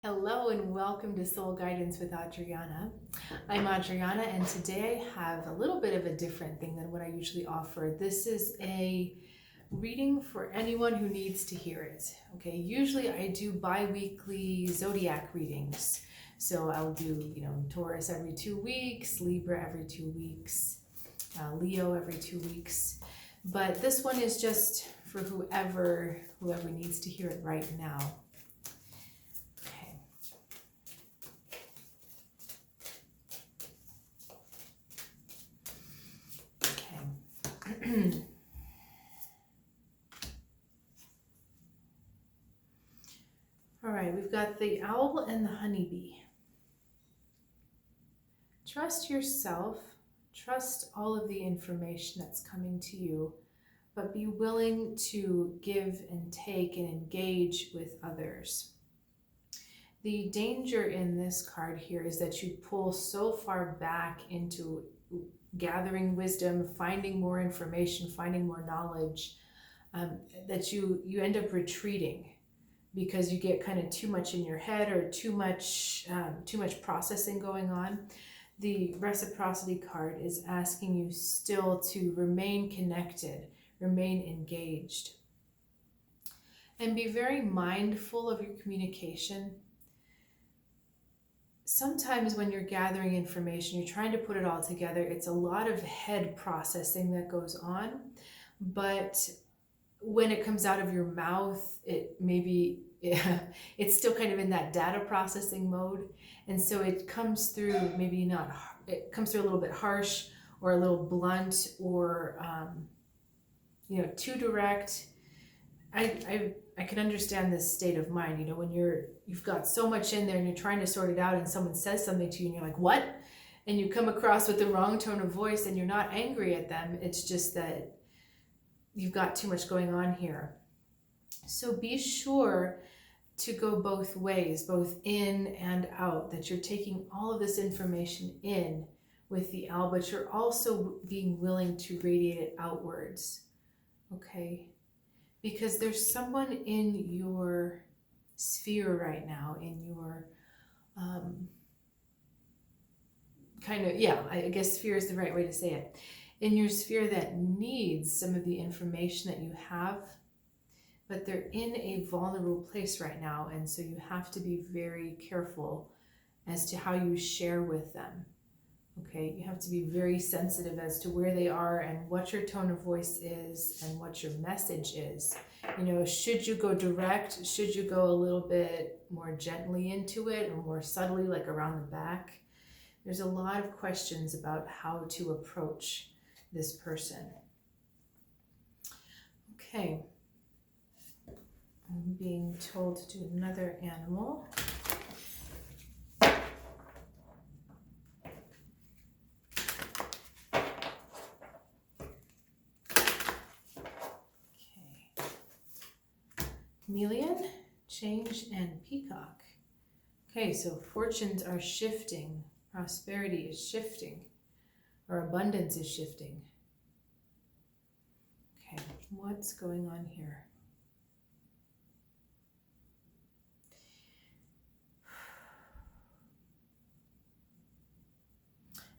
Hello and welcome to Soul Guidance with Adriana. I'm Adriana and today I have a little bit of a different thing than what I usually offer. This is a reading for anyone who needs to hear it. Okay, usually I do bi-weekly zodiac readings. So I'll do, Taurus every 2 weeks, Libra every 2 weeks, Leo every 2 weeks. But this one is just for whoever needs to hear it right now. All right, we've got the owl and the honeybee. Trust yourself, trust all of the information that's coming to you, but be willing to give and take and engage with others. The danger in this card here is that you pull so far back into gathering wisdom, finding more information, finding more knowledge, that you end up retreating because you get kind of too much in your head or too much processing going on. The reciprocity card is asking you still to remain connected, remain engaged, and be very mindful of your communication. Sometimes when you're gathering information, you're trying to put it all together, it's a lot of head processing that goes on, but when it comes out of your mouth, it's still kind of in that data processing mode. And so it comes through it comes through a little bit harsh or a little blunt or, too direct. I can understand this state of mind, when you've got so much in there and you're trying to sort it out and someone says something to you and you're like, what? And you come across with the wrong tone of voice and you're not angry at them. It's just that you've got too much going on here. So be sure to go both ways, both in and out, that you're taking all of this information in with the owl, but you're also being willing to radiate it outwards, okay? Because there's someone in your sphere right now, in your I guess sphere is the right way to say it, in your sphere that needs some of the information that you have, but they're in a vulnerable place right now, and so you have to be very careful as to how you share with them. Okay, you have to be very sensitive as to where they are and what your tone of voice is and what your message is. Should you go direct? Should you go a little bit more gently into it or more subtly, like around the back? There's a lot of questions about how to approach this person. Okay. I'm being told to do another animal. Chameleon, change, and peacock. Okay, so fortunes are shifting, prosperity is shifting, or abundance is shifting. Okay, what's going on here?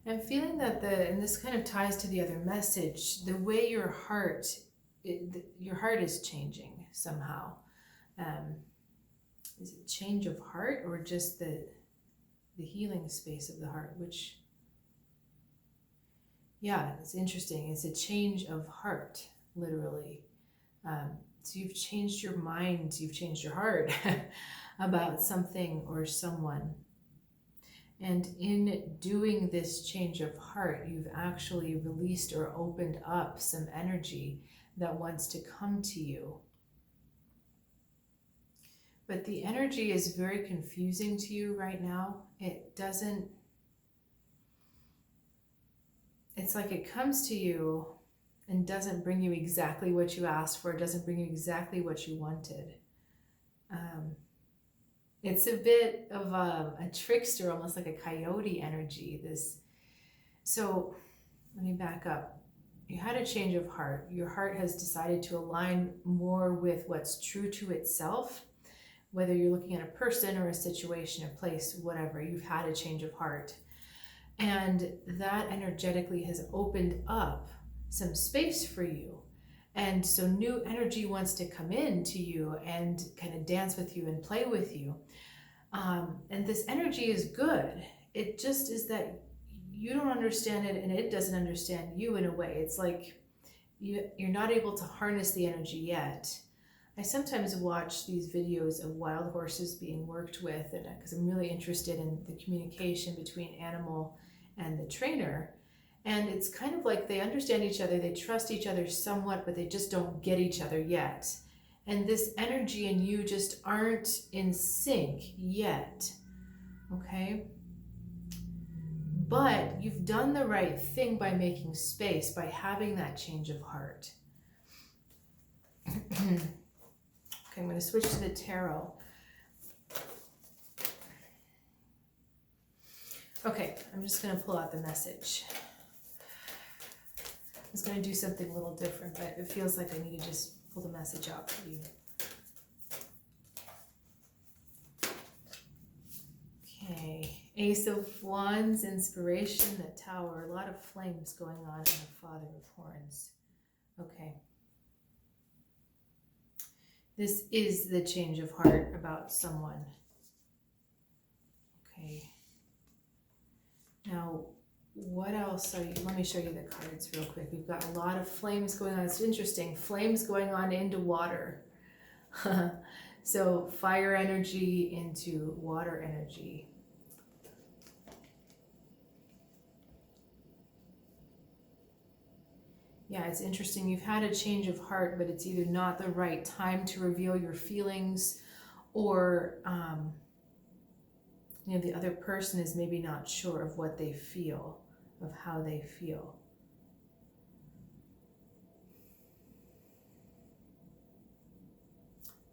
I'm feeling that and this kind of ties to the other message, the way your heart is changing somehow. Is it change of heart or just the healing space of the heart? It's interesting. It's a change of heart, literally. So you've changed your mind, you've changed your heart about something or someone. And in doing this change of heart, you've actually released or opened up some energy that wants to come to you. But the energy is very confusing to you right now. It's like it comes to you and doesn't bring you exactly what you asked for. It doesn't bring you exactly what you wanted. It's a bit of a trickster, almost like a coyote energy. So let me back up. You had a change of heart. Your heart has decided to align more with what's true to itself, whether you're looking at a person or a situation, a place, whatever, you've had a change of heart. And that energetically has opened up some space for you. And so new energy wants to come in to you and kind of dance with you and play with you. And this energy is good. It just is that you don't understand it and it doesn't understand you in a way. It's like you're not able to harness the energy yet. I sometimes watch these videos of wild horses being worked with, and because I'm really interested in the communication between animal and the trainer. And it's kind of like they understand each other, they trust each other somewhat, but they just don't get each other yet. And this energy and you just aren't in sync yet, okay? But you've done the right thing by making space, by having that change of heart. Okay, I'm going to switch to the tarot. Okay, I'm just going to pull out the message. I was going to do something a little different, but it feels like I need to just pull the message out for you. Okay, Ace of Wands, inspiration, the Tower, a lot of flames going on in the Father of Horns. Okay. This is the change of heart about someone. Okay. Now, what else are you? Let me show you the cards real quick. We've got a lot of flames going on. It's interesting. Flames going on into water. So fire energy into water energy. Yeah, it's interesting. You've had a change of heart, but it's either not the right time to reveal your feelings, or you know, the other person is maybe not sure of what they feel, of how they feel.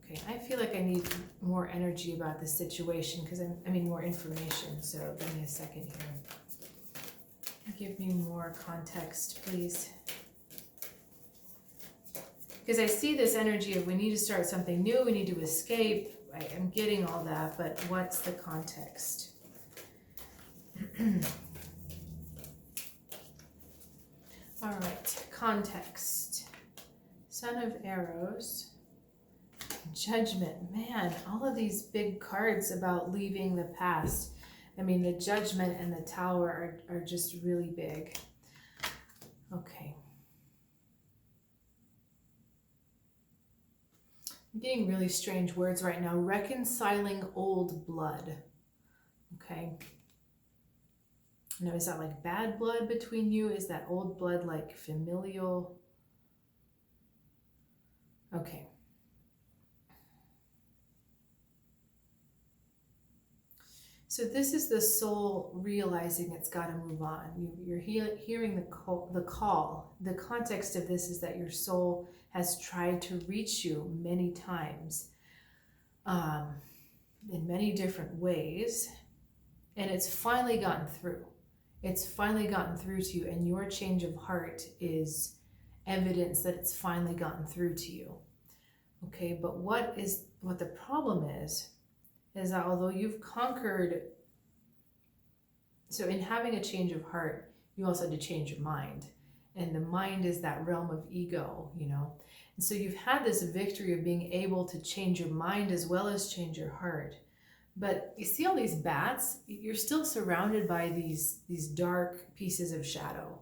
Okay, I feel like I need more energy about this situation because I mean more information. So give me a second here. Give me more context, please. Because I see this energy of we need to start something new, we need to escape. I'm getting all that, but what's the context? All right, context. Son of Arrows. Judgment. Man, all of these big cards about leaving the past. I mean, the Judgment and the Tower are just really big. Okay. I'm getting really strange words right now. Reconciling old blood. Okay. Now, is that like bad blood between you? Is that old blood like familial? Okay. So this is the soul realizing it's got to move on. You're hearing the call. The context of this is that your soul has tried to reach you many times, in many different ways, and it's finally gotten through. It's finally gotten through to you, and your change of heart is evidence that it's finally gotten through to you. Okay, but what the problem is that although you've conquered, so in having a change of heart, you also had to change your mind. And the mind is that realm of ego, you know. And so you've had this victory of being able to change your mind as well as change your heart. But you see all these bats, you're still surrounded by these dark pieces of shadow.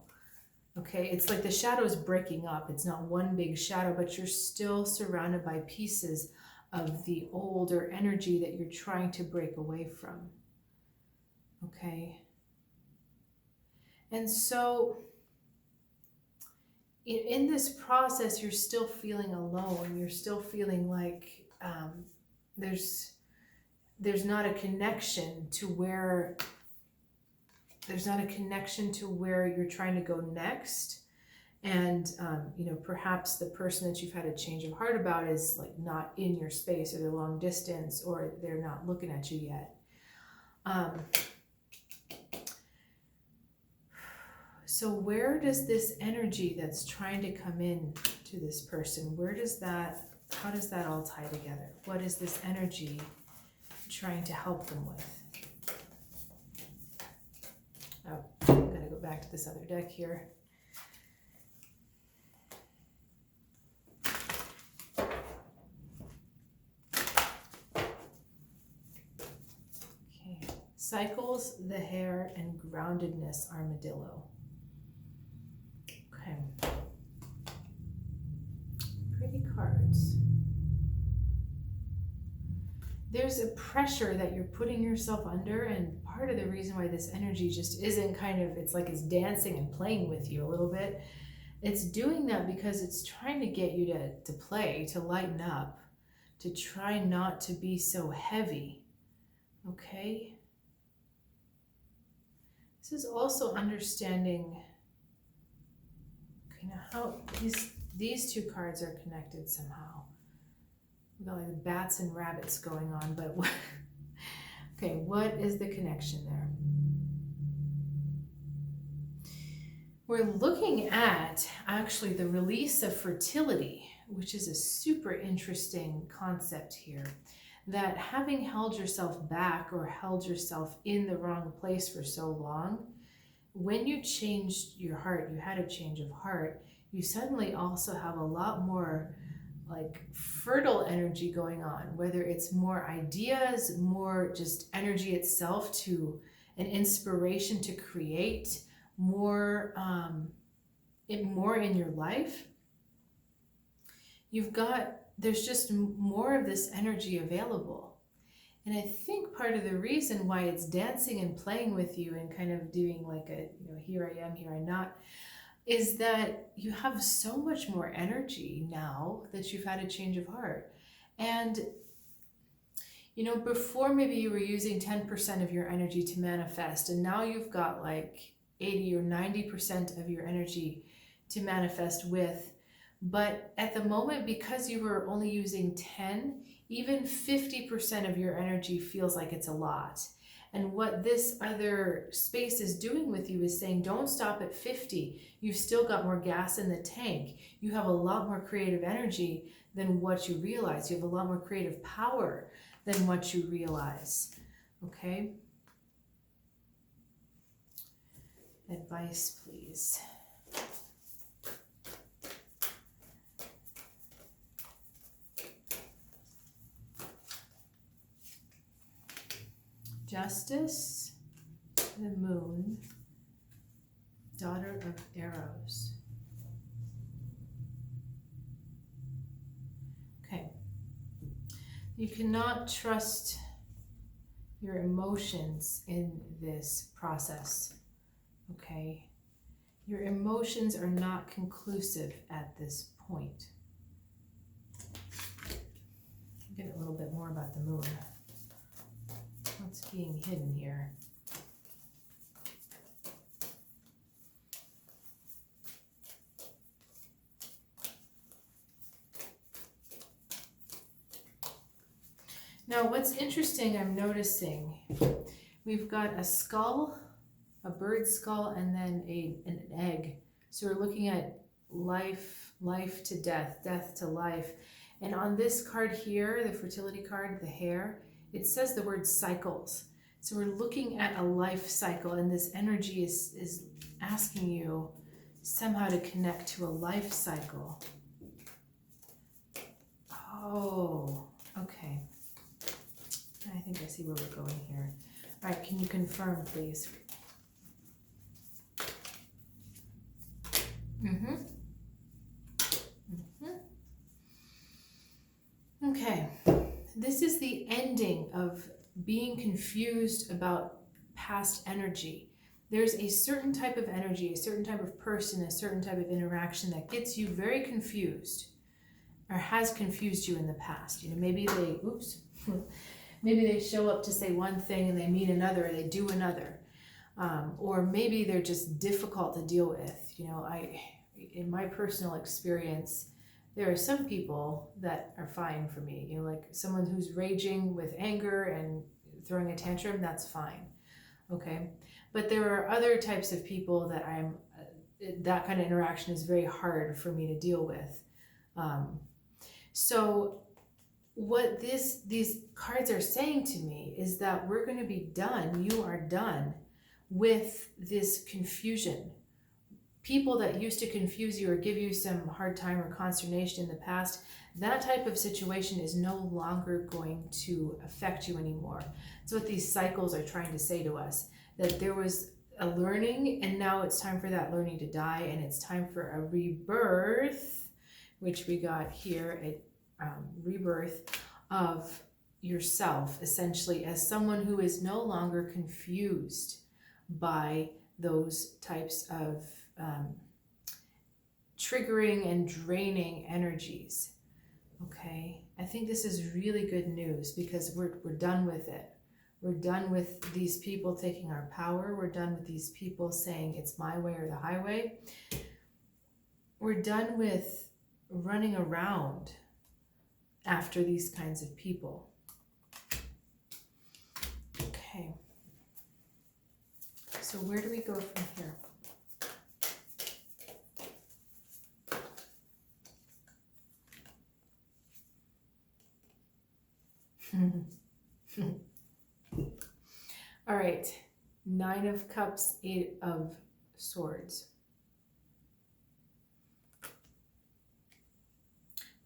Okay, it's like the shadow is breaking up. It's not one big shadow, but you're still surrounded by pieces of the older energy that you're trying to break away from. Okay. And so in this process, you're still feeling alone. You're still feeling like there's not a connection to where you're trying to go next. And, you know, perhaps the person that you've had a change of heart about is like not in your space, or they're long distance, or they're not looking at you yet. So where does this energy that's trying to come in to this person, where does that how does that all tie together? What is this energy trying to help them with? Oh, I'm gonna go back to this other deck here. Okay, cycles, the hare, and groundedness, armadillo. Okay, pretty cards. There's a pressure that you're putting yourself under, and part of the reason why this energy just isn't kind of, it's like it's dancing and playing with you a little bit. It's doing that because it's trying to get you to play, to lighten up, to try not to be so heavy, okay? This is also understanding, okay, now how these two cards are connected somehow. We've got like bats and rabbits going on, but what, okay, what is the connection there? We're looking at actually the release of fertility, which is a super interesting concept here. That having held yourself back or held yourself in the wrong place for so long, when you changed your heart, you had a change of heart, you suddenly also have a lot more like fertile energy going on, whether it's more ideas, more just energy itself to an inspiration to create more, more in your life. There's just more of this energy available. And I think part of the reason why it's dancing and playing with you and kind of doing like a, here I am, here I'm not, is that you have so much more energy now that you've had a change of heart. And, before maybe you were using 10% of your energy to manifest, and now you've got like 80 or 90% of your energy to manifest with. But at the moment, because you were only using 10, even 50% of your energy feels like it's a lot. And what this other space is doing with you is saying, don't stop at 50. You've still got more gas in the tank. You have a lot more creative energy than what you realize. You have a lot more creative power than what you realize. Okay? Advice, please. Justice, the moon, daughter of arrows. Okay. You cannot trust your emotions in this process, okay? Your emotions are not conclusive at this point. Get a little bit more about the moon. What's being hidden here? Now, what's interesting, I'm noticing, we've got a skull, a bird skull, and then an egg. So we're looking at life to death, death to life. And on this card here, the fertility card, the hare, it says the word cycles. So we're looking at a life cycle, and this energy is asking you somehow to connect to a life cycle. Oh, okay. I think I see where we're going here. All right, can you confirm, please? Okay, this is the ending of being confused about past energy. There's a certain type of energy, a certain type of person, a certain type of interaction that gets you very confused or has confused you in the past. Maybe they show up to say one thing and they mean another, or they do another. Or maybe they're just difficult to deal with. In my personal experience, there are some people that are fine for me. Like someone who's raging with anger and throwing a tantrum, that's fine. Okay. But there are other types of people that that kind of interaction is very hard for me to deal with. So what these cards are saying to me is that we're going to be done. You are done with this confusion. People that used to confuse you or give you some hard time or consternation in the past, that type of situation is no longer going to affect you anymore. That's what these cycles are trying to say to us, that there was a learning and now it's time for that learning to die, and it's time for a rebirth, which we got here, a rebirth of yourself, essentially, as someone who is no longer confused by those types of triggering and draining energies. Okay, I think this is really good news because we're done with it. We're done with these people taking our power. We're done with these people saying it's my way or the highway. We're done with running around after these kinds of people. Okay, so where do we go from here? All right, 9 of Cups, 8 of Swords.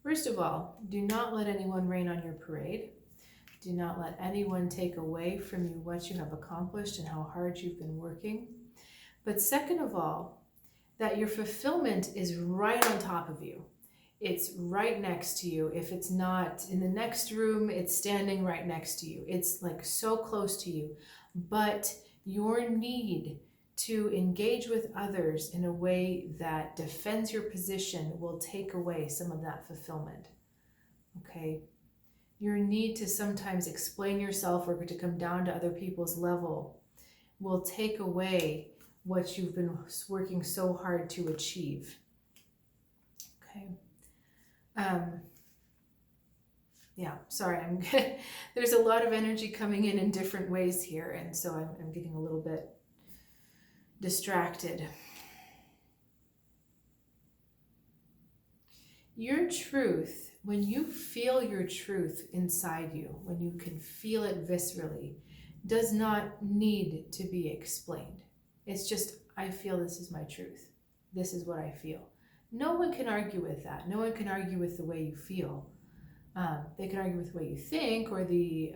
First of all, do not let anyone rain on your parade. Do not let anyone take away from you what you have accomplished and how hard you've been working. But second of all, that your fulfillment is right on top of you. It's right next to you. If it's not in the next room, it's standing right next to you. It's like so close to you. But your need to engage with others in a way that defends your position will take away some of that fulfillment. Okay? Your need to sometimes explain yourself or to come down to other people's level will take away what you've been working so hard to achieve. Okay. Yeah, sorry, there's a lot of energy coming in different ways here, and so I'm getting a little bit distracted. Your truth, when you feel your truth inside you, when you can feel it viscerally, does not need to be explained. It's just, I feel this is my truth. This is what I feel. No one can argue with that. No one can argue with the way you feel. They can argue with the way you think or the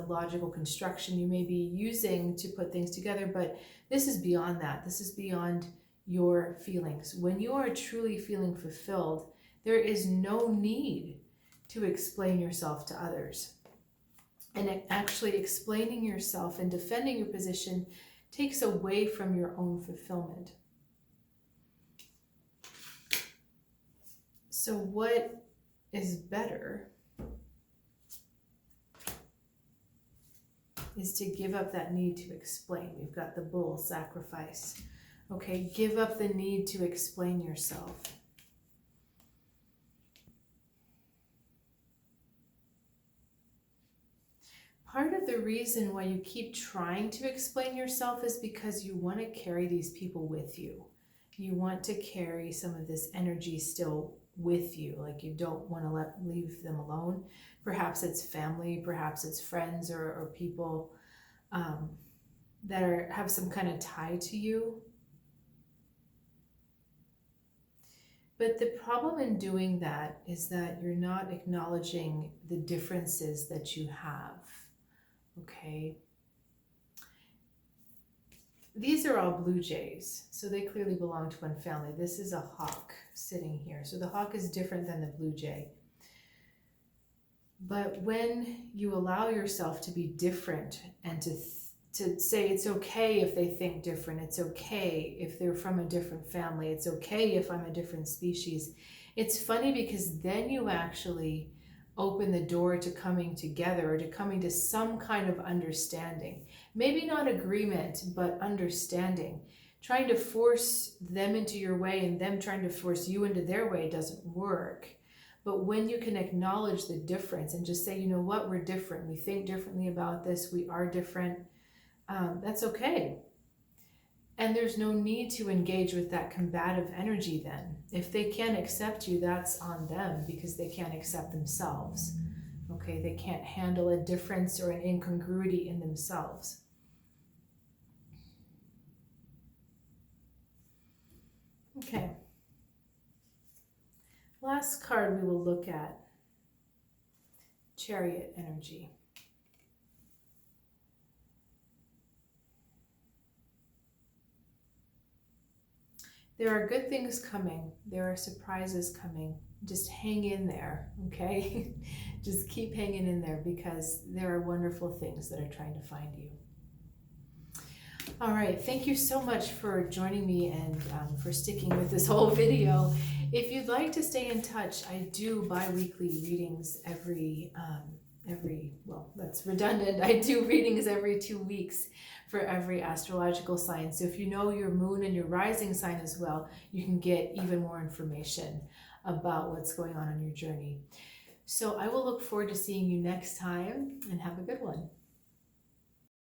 logical construction you may be using to put things together, but this is beyond that. This is beyond your feelings. When you are truly feeling fulfilled, there is no need to explain yourself to others. And actually explaining yourself and defending your position takes away from your own fulfillment. So what is better is to give up that need to explain. We've got the bull, sacrifice. Okay, give up the need to explain yourself. Part of the reason why you keep trying to explain yourself is because you want to carry these people with you. You want to carry some of this energy still with you, like you don't want to leave them alone. Perhaps it's family, perhaps it's friends or people that have some kind of tie to you. But the problem in doing that is that you're not acknowledging the differences that you have. Okay. These are all blue jays, so they clearly belong to one family. This is a hawk sitting here. So the hawk is different than the blue jay. But when you allow yourself to be different and to say it's okay if they think different, it's okay if they're from a different family, it's okay if I'm a different species, it's funny because then you actually open the door to coming together or to coming to some kind of understanding. Maybe not agreement, but understanding. Trying to force them into your way and them trying to force you into their way doesn't work. But when you can acknowledge the difference and just say, you know what, we're different. We think differently about this. We are different. That's okay. And there's no need to engage with that combative energy then. If they can't accept you, that's on them because they can't accept themselves. Okay, they can't handle a difference or an incongruity in themselves. Okay. Last card we will look at, Chariot energy. There are good things coming. There are surprises coming. Just hang in there, okay? Just keep hanging in there because there are wonderful things that are trying to find you. All right, thank you so much for joining me and for sticking with this whole video. If you'd like to stay in touch, I do bi-weekly readings well, that's redundant. I do readings every 2 weeks for every astrological sign. So if you know your moon and your rising sign as well, you can get even more information about what's going on your journey. So I will look forward to seeing you next time, and have a good one.